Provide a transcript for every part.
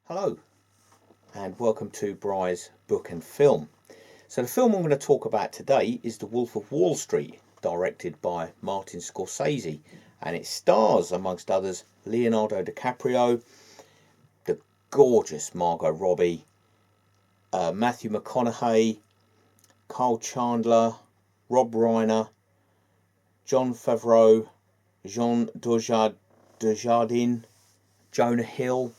Hello and welcome to Bry's Book and Film. So the film I'm going to talk about today is The Wolf of Wall Street, directed by Martin Scorsese, and it stars, amongst others, Leonardo DiCaprio, the gorgeous Margot Robbie, Matthew McConaughey, Carl Chandler, Rob Reiner, Jon Favreau, Jean Dujardin, Jonah Hill.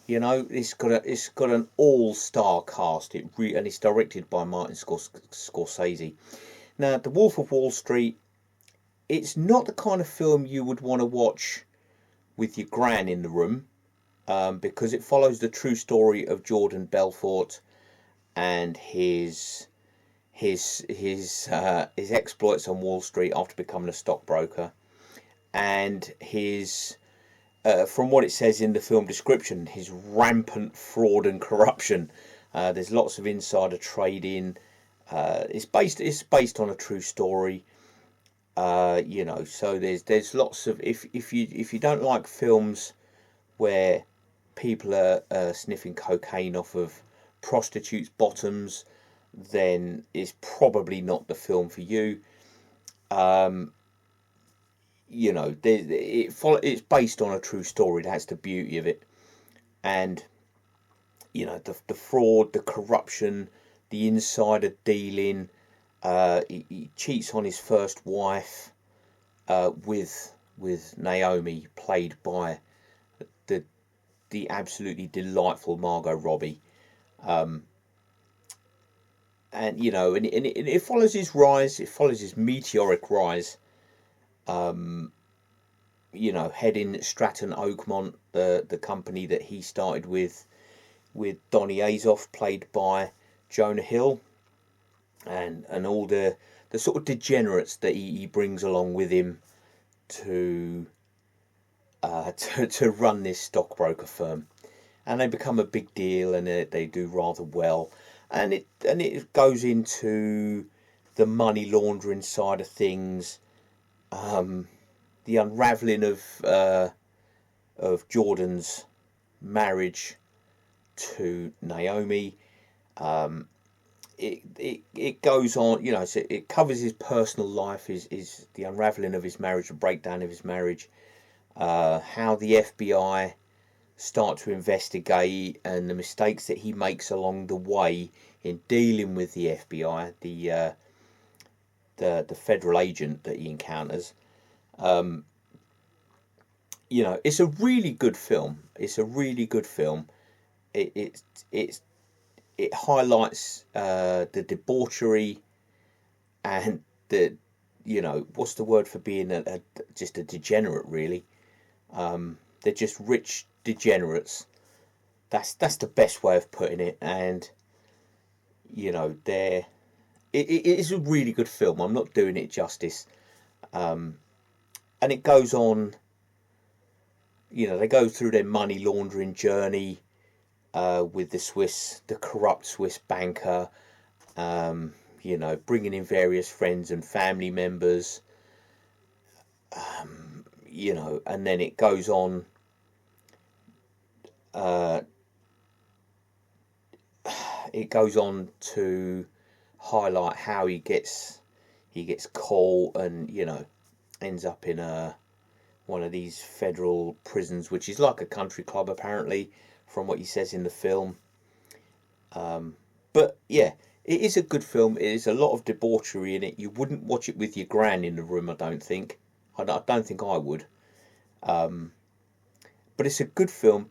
You know, it's got an all-star cast. And it's directed by Martin Scorsese. Now, The Wolf of Wall Street, it's not the kind of film you would want to watch with your gran in the room, because it follows the true story of Jordan Belfort and his exploits on Wall Street after becoming a stockbroker, and his from what it says in the film description, his rampant fraud and corruption. There's lots of insider trading. It's based on a true story. So there's lots of, if you don't like films where people are sniffing cocaine off of prostitutes' bottoms, then it's probably not the film for you. It's based on a true story. That's the beauty of it. And the fraud, the corruption, the insider dealing. He cheats on his first wife with Naomi, played by the absolutely delightful Margot Robbie. It follows his rise. It follows his meteoric rise. Heading Stratton Oakmont, the company that he started with Donny Azoff, played by Jonah Hill, and all the sort of degenerates that he brings along with him to run this stockbroker firm, and they become a big deal, and they do rather well, and it goes into the money laundering side of things. The unravelling of Jordan's marriage to Naomi. It goes on, so it covers his personal life, is the unravelling of his marriage, the breakdown of his marriage, how the FBI start to investigate, and the mistakes that he makes along the way in dealing with the FBI, the federal agent that he encounters. It's a really good film. It highlights the debauchery and what's the word for being just a degenerate, really. They're just rich degenerates. That's the best way of putting it. And it is a really good film. I'm not doing it justice. And it goes on, they go through their money laundering journey with the corrupt Swiss banker, bringing in various friends and family members, and then it goes on to highlight how he gets caught and ends up in one of these federal prisons, which is like a country club apparently, from what he says in the film. But yeah, it is a good film. It is a lot of debauchery in it. You wouldn't watch it with your gran in the room, I don't think. I don't think I would. But it's a good film.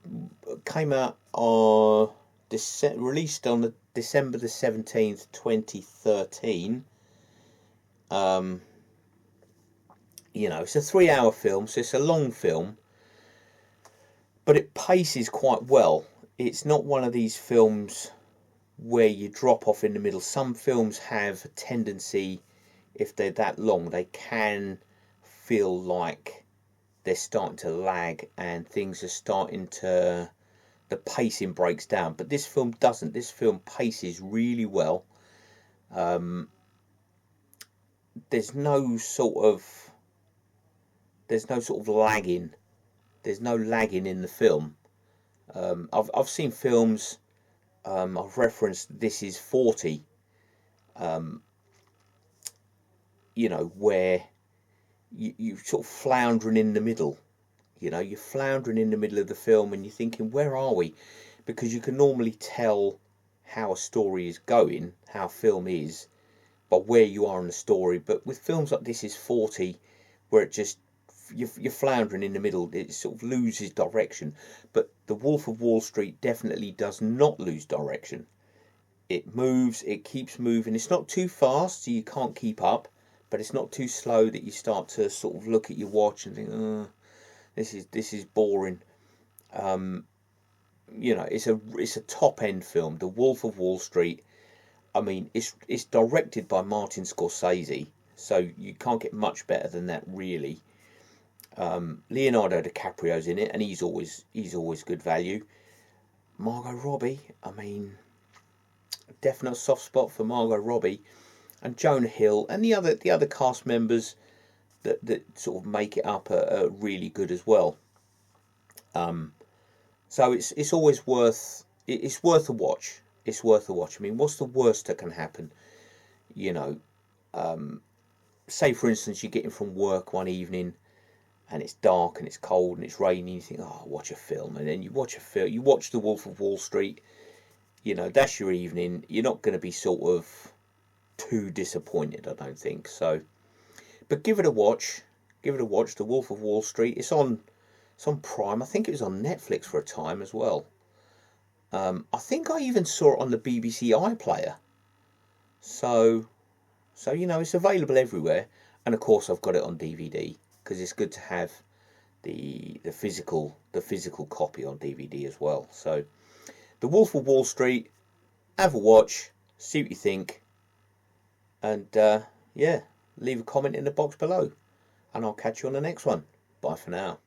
Came out released on December the 17th, 2013. It's a 3-hour film, so it's a long film, but it paces quite well. It's not one of these films where you drop off in the middle. Some films have a tendency, if they're that long, they can feel like they're starting to lag and things are the pacing breaks down. But this film doesn't. This film paces really well. There's no sort of lagging. There's no lagging in the film. I've seen films. I've referenced This Is 40. Where you sort of floundering in the middle. You're floundering in the middle of the film and you're thinking, where are we? Because you can normally tell how a story is going, how a film is, by where you are in the story. But with films like This Is 40, where it just you're floundering in the middle, it sort of loses direction. But The Wolf of Wall Street definitely does not lose direction. It moves, it keeps moving. It's not too fast, so you can't keep up, but it's not too slow that you start to sort of look at your watch and think, this is boring. It's a top end film. The Wolf of Wall Street. I mean, it's directed by Martin Scorsese, so you can't get much better than that, really. Leonardo DiCaprio's in it, and he's always good value. Margot Robbie, I mean, definite soft spot for Margot Robbie, and Jonah Hill, and the other cast members that sort of make it up are really good as well. So it's always worth a watch. It's worth a watch. I mean, what's the worst that can happen? Say for instance you're getting from work one evening and it's dark and it's cold and it's raining, you think, oh, I'll watch a film, and then you watch a film, you watch The Wolf of Wall Street, that's your evening. You're not going to be sort of too disappointed, I don't think so. But give it a watch. The Wolf of Wall Street. It's on Prime. I think it was on Netflix for a time as well. I think I even saw it on the BBC iPlayer. So it's available everywhere. And of course I've got it on DVD, because it's good to have the physical copy on DVD as well. So The Wolf of Wall Street, have a watch, see what you think, and leave a comment in the box below, and I'll catch you on the next one. Bye for now.